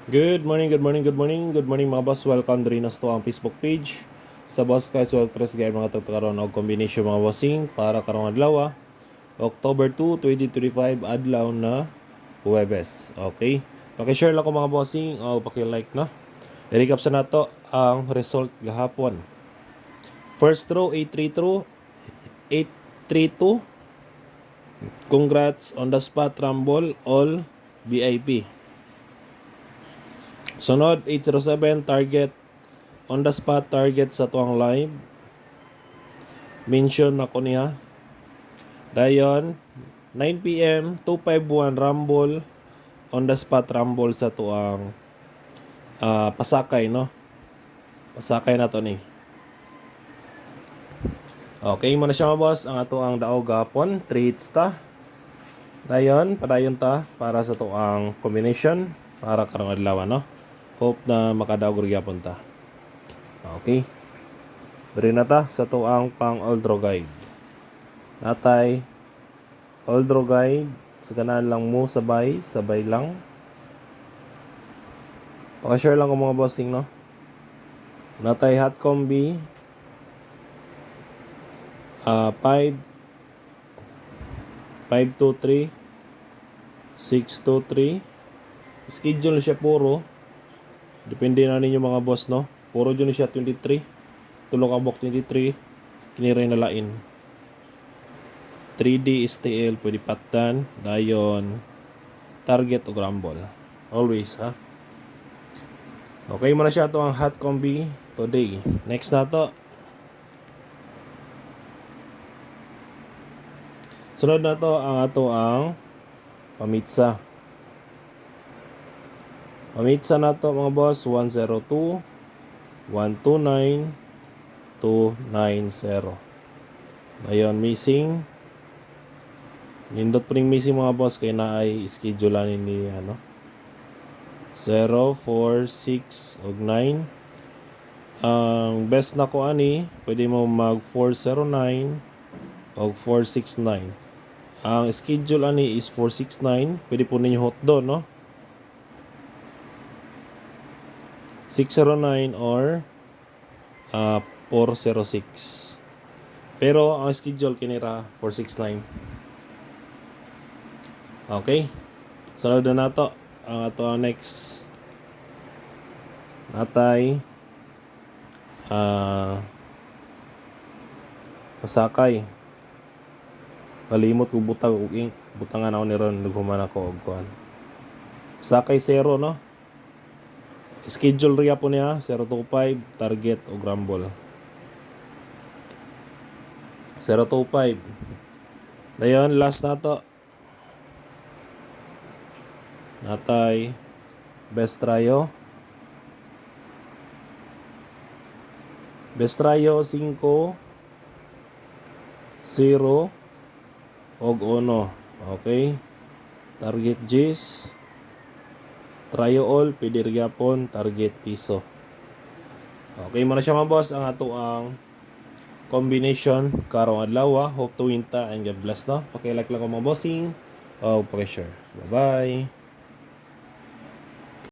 Good morning, good morning, good morning, good morning mga boss. Welcome rin to ang Facebook page. Sa boss guys, press guide mga tagtakaroon o combination mga bossing para karong adlaw. October 2, 2025 adlaw na Huwebes. Okay? Paki-share lang ko mga bossing o paki-like no. I-recap sa nato ang result gahapon. First row 832 832. Congrats on the spot rumble all VIP. Sunod 807 target on the spot target sa tuang live. Mention ako niya. Dayon 9 PM 251 rumble on the spot rumble sa tuang pasakay no. Pasakay na to ni. Okay mo na siya mga boss ang ato ang daog gapon 3 hits ta. Dayon padayon ta para sa tuang combination para karong adlaw no. Hope na makadaog gyapon ta. Okay. Diri na ta sa tuang pang Oldro guide. Natay Oldro guide sa ganahan lang mo sabay lang. Paka-share lang ko mga bossing no. Natay hot combi 523 623. Schedule siya puro. Depende na ninyo mga boss no. Puro dyan siya 23. Tulong abok 23. Kiniray na lain. 3D STL pwede patan. Dayon target o rumble. Always ha. Okay mo na siya to ang hot combi today. Next na to. Sunod na to ang ato ang pamitsa. Pamitsa na to mga boss 102 129 290. Ayun missing. Nindot pa rin missing mga boss kaya na ay schedule ni ano 0, 4, 6 ug 9. Ang best na ko ani pwede mo mag 409 o 469. Ang schedule ani is 469. Pwede po ninyo hot do no 609 or 406. Pero ang schedule kinira 469. Okay. Sunod na nato ang ato ang next. Natay pasakay. Palimot ko butang ug ink. Butangan ako ni ron naghuman ako og kuan. Pasakay 0 no. Schedule riya po niya 025 target o rumble 025. Dayon last na to. Natay best tryo 5 0 og 1. Okay. Target G's. Tryo all, pwede gyapon target piso. Okay mo na siya mga boss ang ato ang combination karong adlaw. Hope to win ta and God bless no. Paki-like lang ko mga bossing. Oh, paki-share. Bye-bye.